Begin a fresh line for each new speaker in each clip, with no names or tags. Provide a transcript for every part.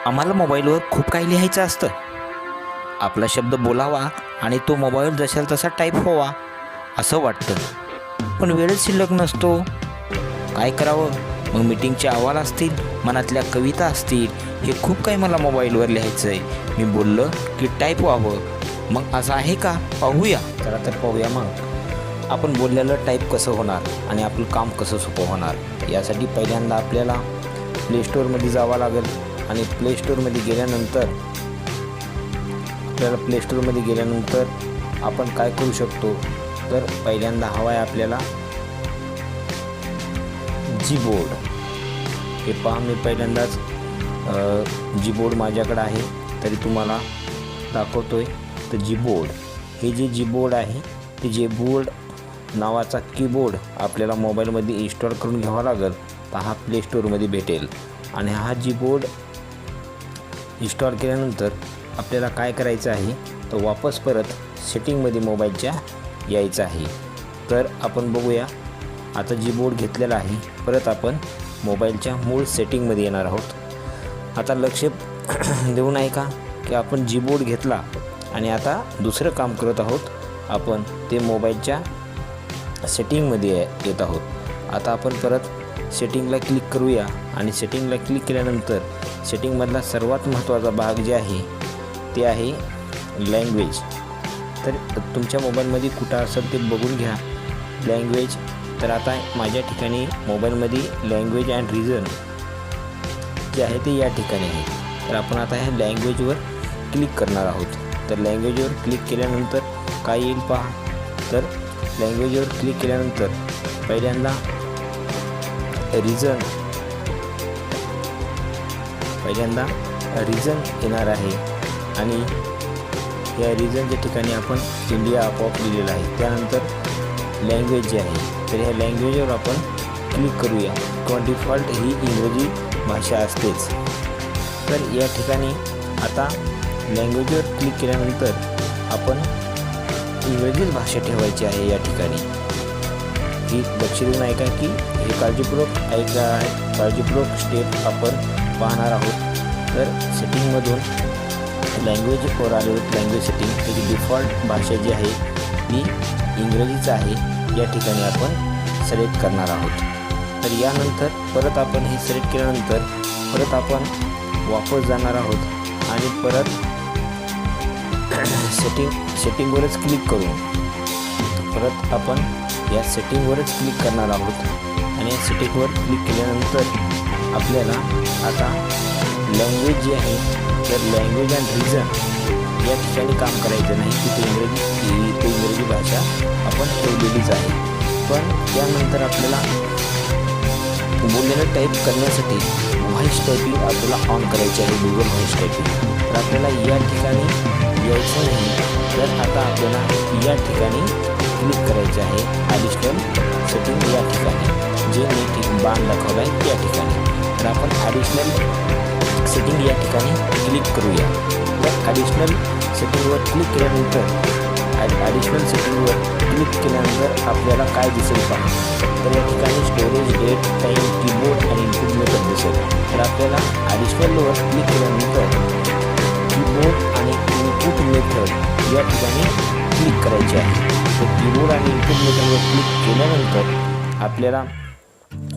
आम्हाला मोबाईलवर खूप काही लिहायचं असतं. आपला शब्द बोलावा आणि तो मोबाईल जशाला तसा टाईप व्हावा असं वाटतं, पण वेळच शिल्लक नसतो. काय करावं? मग मीटिंगचे अहवाल असतील, मनातल्या कविता असतील, हे खूप काही मला मोबाईलवर लिहायचं आहे. मी बोललं की टाईप व्हावं. मग असं आहे का? पाहूया. चला तर पाहूया मग आपण बोललेलं टाईप कसं होणार आणि आपलं काम कसं सोपं होणार. यासाठी पहिल्यांदा आपल्याला प्ले स्टोअरमध्ये जावं लागेल आणि प्ले स्टोअरमध्ये गेल्यानंतर आपण काय करू शकतो, तर पहिल्यांदा हवा आहे आपल्याला जीबोर्ड. हे पहा, मी पहिल्यांदाच जीबोर्ड माझ्याकडे आहे तरी तुम्हाला दाखवतोय. तर जीबोर्ड, हे जे जीबोर्ड आहे ते जीबोर्ड नावाचा कीबोर्ड आपल्याला मोबाईलमध्ये इन्स्टॉल करून घ्यावा लागेल. तर हा प्ले स्टोअरमध्ये भेटेल. आणि हा जीबोर्ड इन्स्टॉल केल्यानंतर आपल्याला काय करायचं आहे, तर वापस परत सेटिंगमध्ये मोबाईलच्या यायचं आहे. तर आपण बघूया. आता जीबोर्ड घेतलेला आहे, परत आपण मोबाईलच्या मूळ सेटिंगमध्ये येणार आहोत. आता लक्ष देऊन ऐका की आपण जीबोर्ड घेतला आणि आता दुसरं काम करत आहोत. आपण ते मोबाईलच्या सेटिंगमध्ये येत आहोत. आता आपण परत सेटिंगला क्लिक करूया आणि सेटिंगला क्लिक केल्यानंतर सेटिंगमधला सर्वात महत्त्वाचा भाग जे आहे ते आहे लँग्वेज. तर तुमच्या मोबाईलमध्ये कुठं असेल ते बघून घ्या लँग्वेज. तर आता माझ्या ठिकाणी मोबाईलमध्ये लँग्वेज अँड रिजन जे आहे ते या ठिकाणी आहे. तर आपण आता ह्या लँग्वेजवर क्लिक करणार आहोत. तर लँग्वेजवर क्लिक केल्यानंतर काय येईल पहा. तर लँग्वेजवर क्लिक केल्यानंतर पहिल्यांदा रिजन येणार आहे आणि या रिजनच्या ठिकाणी आपण इंडिया आपोआप लिहिलेलं आहे. त्यानंतर लँग्वेज जी आहे, तर ह्या लँग्वेजवर आपण क्लिक करूया. किंवा डिफॉल्ट ही इंग्रजी भाषा असतेच. तर या ठिकाणी आता लँग्वेजवर क्लिक केल्यानंतर आपण इंग्रजीच भाषा ठेवायची आहे. या ठिकाणी ही लक्ष देऊन ऐका की हे काळजीपूर्वक स्टेप आपण पाहणार आहोत. तर सेटिंगमधून लँग्वेजवर आलो. लँग्वेज सेटिंग, त्याची डिफॉल्ट भाषा जी आहे ती इंग्रजीच आहे. या ठिकाणी आपण सिलेक्ट करणार आहोत. तर यानंतर परत आपण हे सिलेक्ट केल्यानंतर परत आपण वापस जाणार आहोत आणि परत सेटिंगवरच क्लिक करू. परत आपण या सेटिंगवरच क्लिक करणार आहोत आणि या सेटिंगवर क्लिक केल्यानंतर आपल्याला आता लँग्वेज जी आहे, तर लँग्वेज अँड रिजन या ठिकाणी काम करायचं नाही की ते इंग्रजी भाषा आपण ठेवलेलीच आहे. पण त्यानंतर आपल्याला बोललेलं टाईप करण्यासाठी व्हॉईस टायपिंग आपल्याला ऑन करायची आहे, गुगल व्हॉईस टायपिंग. तर आपल्याला या ठिकाणी यायचं नाही. तर आता आपल्याला या ठिकाणी क्लिक करायचे आहे ॲडिशनल सेटिंग या ठिकाणी, जे मी बाण दाखवला आहे त्या ठिकाणी. तर आपण ॲडिशनल सेटिंग या ठिकाणी क्लिक करूया. तर ॲडिशनल सेटिंगवर क्लिक केल्यानंतर आपल्याला काय दिसेल पहा. तर या ठिकाणी स्टोरेज, डेट, टाईम, कीबोर्ड आणि इनपुट मेथड दिसेल. तर आपल्याला ॲडिशनलवर क्लिक केल्यानंतर कीबोर्ड आणि इनपुट मेथड या ठिकाणी क्लिक करायचे आहे. तर कीबोर्ड आणि इनपुट मेथडवर क्लिक केल्यानंतर आपल्याला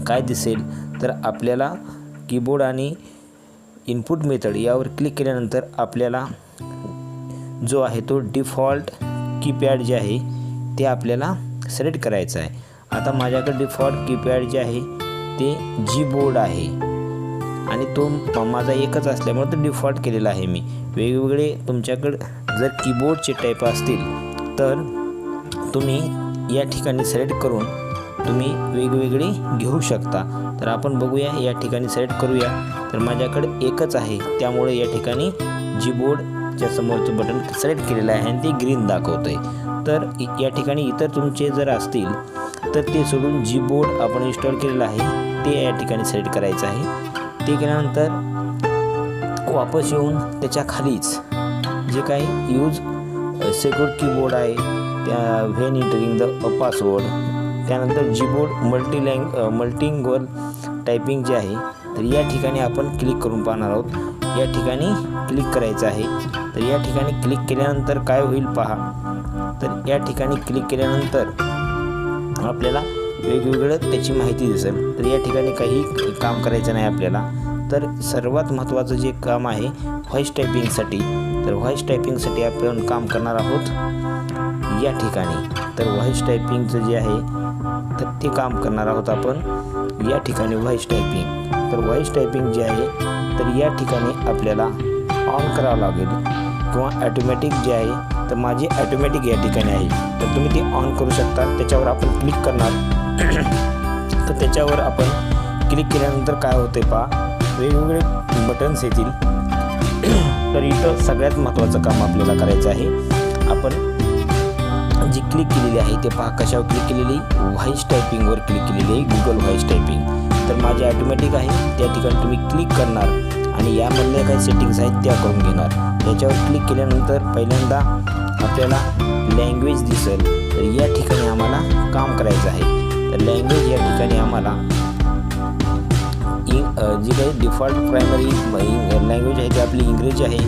काय दिसेल, तर आपल्याला कीबोर्ड आणि इनपुट मेथड यावर क्लिक केल्यानंतर आपल्याला जो आहे तो डिफॉल्ट कीपॅड जे आहे ते आपल्याला सिलेक्ट करायचं आहे. आता माझ्याकडे डिफॉल्ट कीपॅड जे आहे ते जीबोर्ड आहे आणि तो माझा एकच असल्यामुळे तो डिफॉल्ट केलेला आहे मी. वेगवेगळे तुमच्याकडे जर कीबोर्डचे टाईप असतील तर तुम्ही या ठिकाणी सिलेक्ट करून तुम्ही वेगवेगळे घेऊ शकता. तर आपण बघूया, या ठिकाणी सिलेक्ट करूया. तर माझ्याकडे एकच आहे, त्यामुळे या ठिकाणी जीबोर्डच्या समोरचं बटन सिलेक्ट केलेलं आहे आणि ते ग्रीन दाखवतं आहे. तर या ठिकाणी इतर तुमचे जर असतील तर ते सोडून जीबोर्ड आपण इन्स्टॉल केलेलं आहे ते या ठिकाणी सिलेक्ट करायचं आहे. ते केल्यानंतर वापस येऊन त्याच्या खालीच जे काही यूज सेक्युर कीबोर्ड आहे त्या व्हेन एंटरिंग द पासवर्ड, त्यानंतर जीबोर्ड मल्टिलिंग्युअल टायपिंग जे आहे तर या ठिकाणी आपण क्लिक करून पाहणार आहोत. या ठिकाणी क्लिक करायचं आहे. तर या ठिकाणी क्लिक केल्यानंतर काय होईल पहा. तर या ठिकाणी क्लिक केल्यानंतर आपल्याला वेगवेगळं त्याची माहिती दिसेल. तर या ठिकाणी काही काम करायचं नाही आपल्याला. तर सर्वात महत्त्वाचं जे काम आहे व्हॉइस टायपिंगसाठी, तर व्हॉइस टायपिंगसाठी आपण काम करणार आहोत या ठिकाणी. तर व्हॉइस टायपिंगचं जे आहे तर ते काम करणार आहोत आपण या ठिकाणी व्हॉइस टायपिंग. तर व्हॉइस टायपिंग जे आहे तर या ठिकाणी आपल्याला ऑन करावं लागेल किंवा ॲटोमॅटिक जे आहे तर माझे ॲटोमॅटिक या ठिकाणी आहे. तर तुम्ही ते ऑन करू शकता. त्याच्यावर आपण क्लिक करणार. तर त्याच्यावर आपण क्लिक केल्यानंतर काय होते पहा, वेगवेगळे बटन्स येतील. तर इथं सगळ्यात महत्त्वाचं काम आपल्याला करायचं आहे. आपण जी क्लिक केलेली आहे ते पहा कशावर क्लिक केलेली, व्हॉइस टायपिंगवर क्लिक केलेली आहे, गुगल व्हॉइस टायपिंग. तर माझे ॲटोमॅटिक आहे. त्या ठिकाणी तुम्ही क्लिक करणार आणि यामधल्या काही सेटिंग्स आहेत त्या करून घेणार. त्याच्यावर क्लिक केल्यानंतर पहिल्यांदा आपल्याला लँग्वेज दिसेल. तर या ठिकाणी आम्हाला काम करायचं आहे. तर लँग्वेज या ठिकाणी आम्हाला जी काही डिफॉल्ट प्रायमरी लँग्वेज आहे ती आपली इंग्रजी आहे.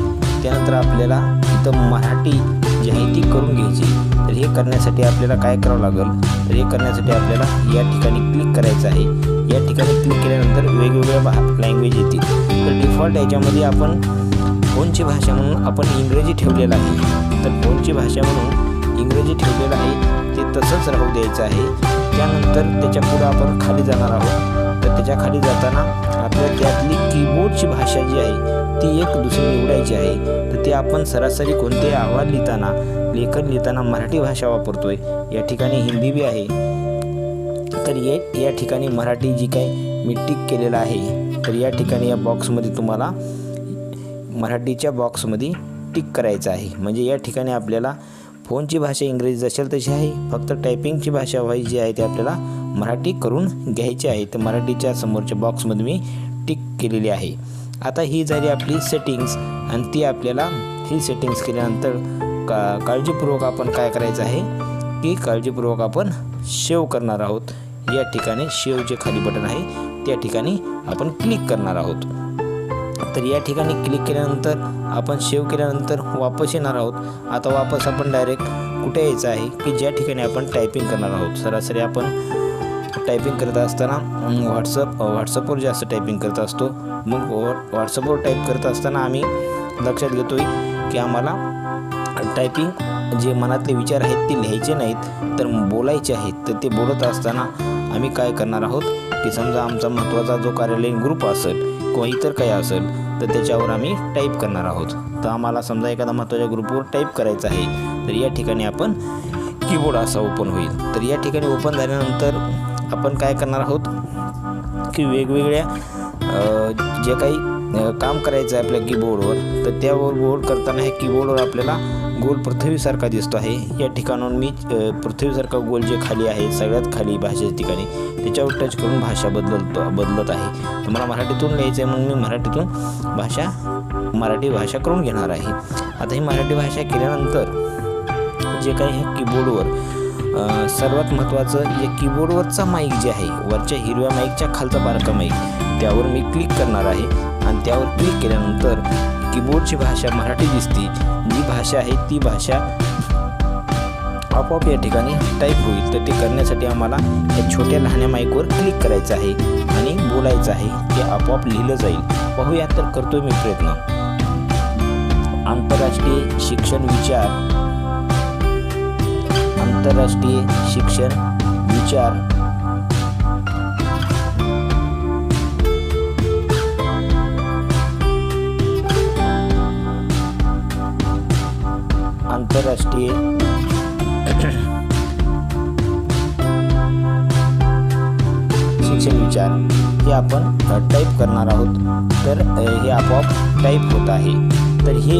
त्यानंतर आपल्याला इथं मराठी जी आहे ती करून घ्यायची. तर हे करण्यासाठी आपल्याला काय करावं लागेल, तर हे करण्यासाठी आपल्याला या ठिकाणी क्लिक करायचं आहे. या ठिकाणी क्लिक केल्यानंतर वेगवेगळ्या लँग्वेज येतील. तर डिफॉल्ट याच्यामध्ये आपण फोनची भाषा म्हणून आपण इंग्रजी ठेवलेलं आहे. तर फोनची भाषा म्हणून इंग्रजी ठेवलेलं आहे ते तसंच राहू द्यायचं आहे. त्यानंतर त्याच्या पुढं आपण खाली जाणार आहोत. तर त्याच्या खाली जाताना आपल्याला त्यातली कीबोर्डची भाषा जी आहे ती एक दुसरी निवडायची आहे. तर ते आपण सरासरी कोणतेही अहवाल लिहिताना, लेखन लिहिताना मराठी भाषा वापरतोय. या ठिकाणी हिंदी बी आहे. तर या ठिकाणी मराठी जी काही मी टिक केलेलं आहे तर या ठिकाणी या बॉक्समध्ये तुम्हाला मराठीच्या बॉक्समध्ये टिक करायचं आहे. म्हणजे या ठिकाणी आपल्याला फोनची भाषा इंग्रजी असेल तशी आहे, फक्त टायपिंगची भाषा व्हॉइस जी आहे ती आपल्याला मराठी करून घ्यायची आहे. तर मराठीच्या समोरच्या बॉक्समध्ये मी टिक केलेली आहे. आता ही झाली आपली सेटिंग्स आणि ती आपल्याला ही सेटिंग्स केल्यानंतर काळजीपूर्वक आपण काय करायचं आहे की काळजीपूर्वक आपण सेव्ह करणार आहोत. या ठिकाणी सेव्ह जे खाली बटन आहे त्या ठिकाणी आपण क्लिक करणार आहोत. तर या ठिकाणी क्लिक केल्यानंतर आपण सेव्ह केल्यानंतर वापस येणार आहोत. आता वापस आपण डायरेक्ट कुठे यायचं आहे की ज्या ठिकाणी आपण टायपिंग करणार आहोत. सरासरी आपण टायपिंग करत असताना व्हॉट्सअपवर जास्त टायपिंग करत असतो. मग व्हॉट्सअपवर टाईप करत असताना आम्ही लक्षात घेतो की आम्हाला टायपिंग जे मनातले विचार आहेत ते लिहायचे नाहीत तर बोलायचे आहेत. तर ते बोलत असताना आम्ही काय करणार आहोत की समजा आमचा महत्त्वाचा जो कार्यालयीन ग्रुप असेल किंवा इतर काही असेल तर त्याच्यावर आम्ही टाईप करणार आहोत. तर आम्हाला समजा एखादा महत्त्वाच्या ग्रुपवर टाईप करायचं आहे तर या ठिकाणी आपण कीबोर्ड असा ओपन होईल. तर या ठिकाणी ओपन झाल्यानंतर आपण काय करणार आहोत की वेगवेगळ्या जे काही काम करायचं आहे आपल्या कीबोर्डवर तर त्यावर बोर्ड करताना हे कीबोर्डवर आपल्याला गोल पृथ्वीसारखा दिसतो आहे. या ठिकाणाहून मी पृथ्वीसारखा गोल जे खाली आहे सगळ्यात खाली भाषेच्या ठिकाणी त्याच्यावर टच करून भाषा बदलत आहे. तर मला मराठीतून लिहायचं आहे म्हणून मी मराठीतून मराठी भाषा करून घेणार आहे. आता ही मराठी भाषा केल्यानंतर जे काही ह्या कीबोर्डवर सर्वात महत्त्वाचं जे कीबोर्डवरचा माईक जे आहे वरच्या हिरव्या माईकच्या खालचा बारका माईक त्यावर मी क्लिक करणार आहे. आणि त्यावर क्लिक केल्यानंतर कीबोर्डची भाषा मराठी दिसते. जी भाषा आहे ती भाषा आपोआप या ठिकाणी टाईप होईल. तर ते करण्यासाठी आम्हाला या छोट्या लहान्या माईकवर क्लिक करायचं आहे आणि बोलायचं आहे. ते आपोआप लिहिलं जाईल. पाहूया तर करतोय मी प्रयत्न. आंतरराष्ट्रीय शिक्षण विचार, आंतरराष्ट्रीय शिक्षण विचार, आंतरराष्ट्रीय शिक्षण विचार हे आपण टाईप करणार आहोत. तर हे आपोआप टाईप होत आहे. तर हे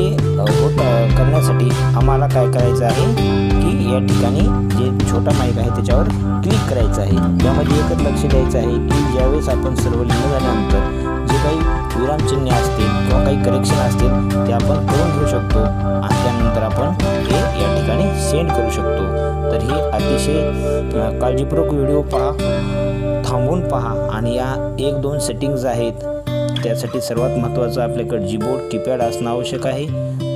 करण्यासाठी आम्हाला काय करायचं आहे की या ठिकाणी जे छोटा माईक आहे त्याच्यावर क्लिक करायचं आहे. यामध्ये एकच लक्ष द्यायचं आहे की ज्यावेळेस आपण सर्व लिहिलं झाल्यानंतर जे काही विरामचिन्हे असतील किंवा काही करेक्शन असतील ते आपण करून घेऊ शकतो आणि त्यानंतर आपण हे या ठिकाणी सेंड करू शकतो. तर हे अतिशय काळजीपूर्वक व्हिडिओ पहा, थांबून पहा आणि या 1-2 सेटिंग्ज आहेत त्यासाठी सर्वात महत्त्वाचं आपल्याकडे जीबोर्ड कीपॅड असणं आवश्यक आहे.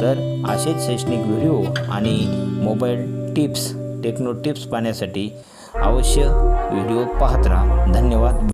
तर असेच शैक्षणिक व्हिडिओ आणि मोबाईल टिप्स टेक्नो टिप्स पाहण्यासाठी अवश्य व्हिडिओ पाहत राहा. धन्यवाद.